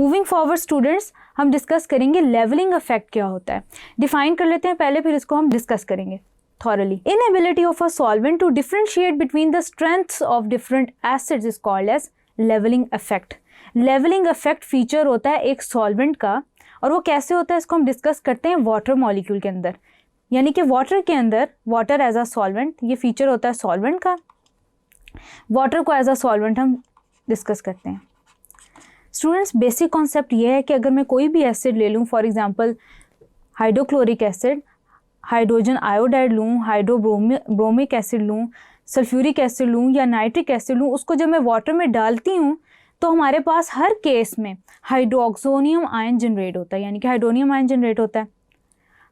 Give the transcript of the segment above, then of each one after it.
Moving forward students, हम discuss करेंगे levelling effect क्या होता है। डिफाइन कर लेते हैं पहले, फिर इसको हम डिस्कस करेंगे thoroughly. Inability of a solvent to differentiate between the strengths of different acids is called as leveling effect. Leveling effect feature होता है एक सॉल्वेंट का, और वो कैसे होता है इसको हम डिस्कस करते हैं वाटर मॉलिक्यूल के अंदर, यानी कि वाटर के अंदर, वाटर एज अ सॉल्वेंट, ये फीचर होता है सॉल्वेंट का। वाटर को एज अ सॉल्वेंट हम डिस्कस करते हैं। स्टूडेंट्स, बेसिक कॉन्सेप्ट ये है कि अगर मैं कोई भी एसिड ले लूँ, for example hydrochloric acid, hydrogen iodide लूँ, हाइड्रोब्रोमिक एसिड लूँ, सल्फ्यूरिक एसिड लूँ या नाइट्रिक एसिड लूँ, उसको जब मैं वाटर में डालती हूँ तो हमारे पास हर केस में हाइड्रोक्सोनियम आयन जनरेट होता है, यानी कि हाइड्रोनियम आयन जनरेट होता है।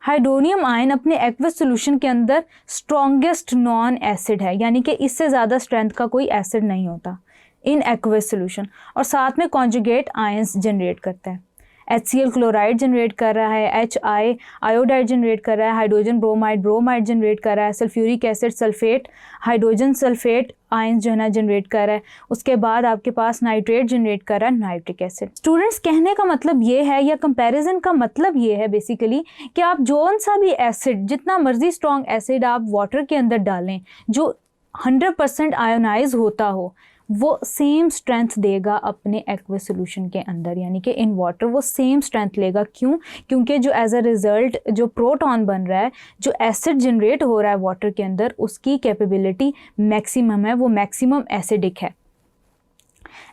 हाइड्रोनियम आयन अपने एक्वस सोल्यूशन के अंदर स्ट्रॉन्गेस्ट नॉन एसिड है, यानी कि इससे ज़्यादा स्ट्रेंथ का कोई एसिड नहीं होता इन एक्वस सोल्यूशन, और साथ में कॉन्जुगेट आयंस जनरेट करता है। HCl क्लोराइड जनरेट कर रहा है, HI आयोडाइड जनरेट कर रहा है, हाइड्रोजन ब्रोमाइड जनरेट कर रहा है, sulphuric acid sulphate hydrogen sulphate ions जो है ना जनरेट कर रहा है। उसके बाद आपके पास नाइट्रेट जनरेट कर रहा है, नाइट्रिक एसिड। स्टूडेंट्स, कहने का मतलब ये है, या कंपैरिजन का मतलब ये है बेसिकली कि आप जौन सा भी एसिड, जितना मर्जी स्ट्रॉन्ग एसिड आप वाटर के अंदर डालें जो 100% आयोनाइज होता हो, वो सेम स्ट्रेंथ देगा अपने एक्वस सोल्यूशन के अंदर, यानी कि इन वाटर वो सेम स्ट्रेंथ लेगा। क्यों? क्योंकि जो एज अ रिज़ल्ट जो प्रोटॉन बन रहा है, जो एसिड जनरेट हो रहा है वाटर के अंदर, उसकी कैपेबिलिटी मैक्सिमम है, वो मैक्सिमम एसिडिक है।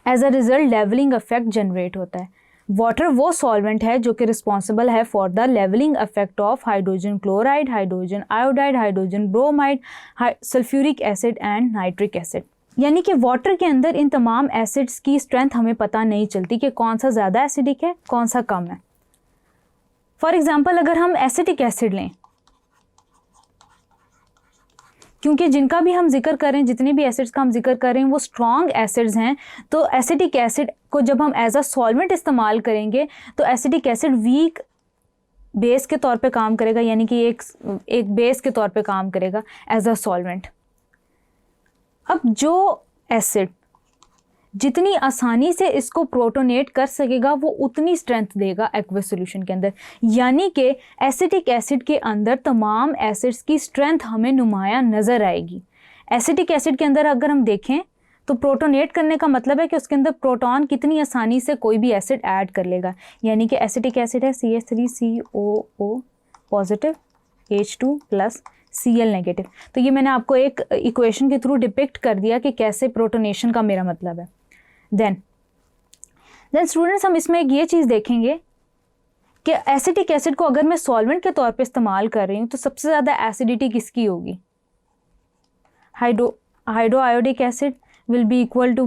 As a result levelling effect generate होता है। वाटर वो सॉल्वेंट है जो कि रिस्पॉन्सिबल है for the levelling effect of hydrogen chloride, hydrogen iodide, hydrogen bromide, sulphuric acid and nitric acid. यानी कि वाटर के अंदर इन तमाम एसिड्स की स्ट्रेंथ हमें पता नहीं चलती कि कौन सा ज़्यादा एसिडिक है, कौन सा कम है। फॉर एग्जांपल, अगर हम एसिटिक एसिड लें, क्योंकि जिनका भी हम जिक्र करें, जितने भी एसिड्स का हम जिक्र करें वो स्ट्रॉन्ग एसिड्स हैं, तो एसिटिक एसिड को जब हम एज अ सॉल्वेंट इस्तेमाल करेंगे तो एसिटिक एसिड वीक बेस के तौर पे काम करेगा, यानी कि एक बेस के तौर पे काम करेगा एज अ सॉल्वेंट। अब जो एसिड जितनी आसानी से इसको प्रोटोनेट कर सकेगा वो उतनी स्ट्रेंथ देगा एक्वस सॉल्यूशन के अंदर, यानी कि एसिटिक एसिड के अंदर तमाम एसिड्स की स्ट्रेंथ हमें नुमायां नज़र आएगी। एसिटिक एसिड के अंदर अगर हम देखें तो प्रोटोनेट करने का मतलब है कि उसके अंदर प्रोटॉन कितनी आसानी से कोई भी एसिड ऐड कर लेगा, यानी कि एसिटिक एसिड है CH3COO positive H2 plus Cl negative. तो ये मैंने आपको एक इक्वेशन के थ्रू डिपिक्ट कर दिया कि कैसे प्रोटोनेशन का मेरा मतलब है। देन स्टूडेंट्स, हम इसमें एक ये चीज़ देखेंगे कि एसिटिक एसिड को अगर मैं सॉल्वेंट के तौर पे इस्तेमाल कर रही हूँ तो सबसे ज़्यादा एसिडिटी किसकी होगी? Hydroiodic acid will be equal to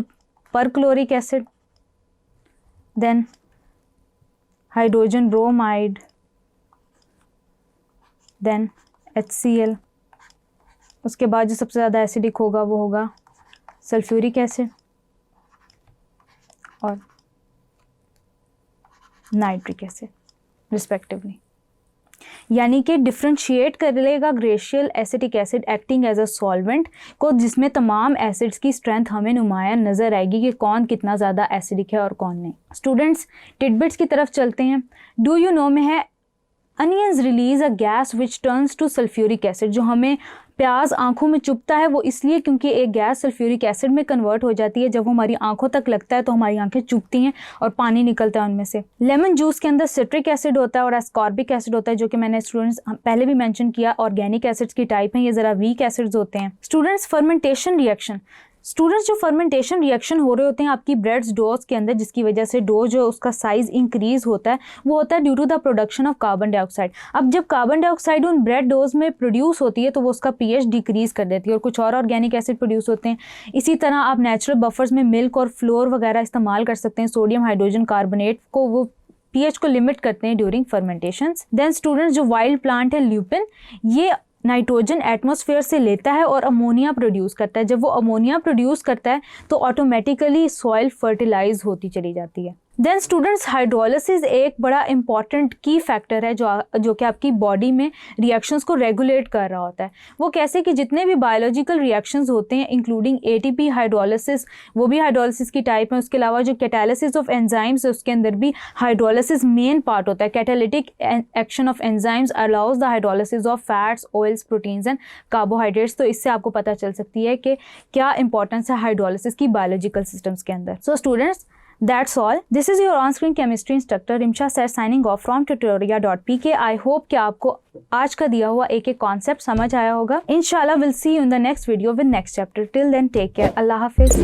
perchloric acid, then hydrogen bromide, then HCl। उसके बाद जो सबसे ज़्यादा एसिडिक होगा वो होगा सल्फ्यूरिक एसिड और नाइट्रिक एसिड रिस्पेक्टिवली। यानी कि डिफ्रेंशिएट कर लेगा glacial acetic acid acting as a solvent को, जिसमें तमाम एसिड्स की स्ट्रेंथ हमें नुमायां नज़र आएगी कि कौन कितना ज़्यादा एसिडिक है और कौन नहीं। स्टूडेंट्स, टिडबिट्स की तरफ चलते हैं। डू यू नो में है onions release a gas which turns to sulphuric acid. जो हमें प्याज आंखों में चुभता है वो इसलिए क्योंकि एक गैस सल्फ्यूरिक एसिड में कन्वर्ट हो जाती है। जब वो हमारी आंखों तक लगता है तो हमारी आंखें चुभती हैं और पानी निकलता है उनमें से। लेमन जूस के अंदर सिट्रिक एसिड होता है और एस्कॉर्बिक एसिड होता है, जो कि मैंने स्टूडेंट्स पहले भी मेंशन किया ऑर्गेनिक एसिड्स की टाइप हैं, ये ज़रा वीक एसिड्स होते हैं। Students, fermentation reaction. स्टूडेंट्स, जो फर्मेंटेशन रिएक्शन हो रहे होते हैं आपकी ब्रेड्स डोज के अंदर, जिसकी वजह से डो जो उसका साइज़ इंक्रीज़ होता है, वो होता है due to the production of carbon dioxide. अब जब कार्बन डाइऑक्साइड उन ब्रेड डोज में प्रोड्यूस होती है तो वो उसका pH डिक्रीज़ कर देती है और कुछ और ऑर्गेनिक एसिड प्रोड्यूस होते हैं। इसी तरह आप नेचुरल बफर्स में मिल्क और फ्लोर वगैरह इस्तेमाल कर सकते हैं। सोडियम हाइड्रोजन कार्बोनेट को वो pH को लिमिट करते हैं ड्यूरिंग फर्मेंटेशंस। देन स्टूडेंट्स, जो वाइल्ड प्लांट है ल्यूपिन, ये नाइट्रोजन एटमॉस्फेयर से लेता है और अमोनिया प्रोड्यूस करता है। जब वो अमोनिया प्रोड्यूस करता है तो ऑटोमेटिकली सॉइल फर्टिलाइज होती चली जाती है। देन स्टूडेंट्स, हाइड्रोलिसिस एक बड़ा इंपॉर्टेंट की फैक्टर है जो कि आपकी बॉडी में रिएक्शंस को रेगुलेट कर रहा होता है। वो कैसे कि जितने भी बायोलॉजिकल रिएक्शंस होते हैं इंक्लूडिंग एटीपी हाइड्रोलिसिस, वो भी हाइड्रोलिसिस की टाइप है। उसके अलावा जो कैटालिसिस ऑफ एंजाइम्स है उसके अंदर भी हाइड्रोलिसिस मेन पार्ट होता है। Catalytic action of enzymes allows the hydrolysis of fats, oils, proteins and carbohydrates. तो इससे आपको पता चल सकती है कि क्या इंपॉर्टेंस है हाइड्रोलिसिस की बायोलॉजिकल सिस्टम्स के अंदर। So students, that's all. This is your on-screen chemistry instructor Rimsha sir signing off from tutoria.pk. I hope कि आपको आज का दिया हुआ एक कॉन्सेप्ट समझ आया होगा। Inshallah we'll see you in the next video with next chapter. Till then, take care. Allah Hafiz.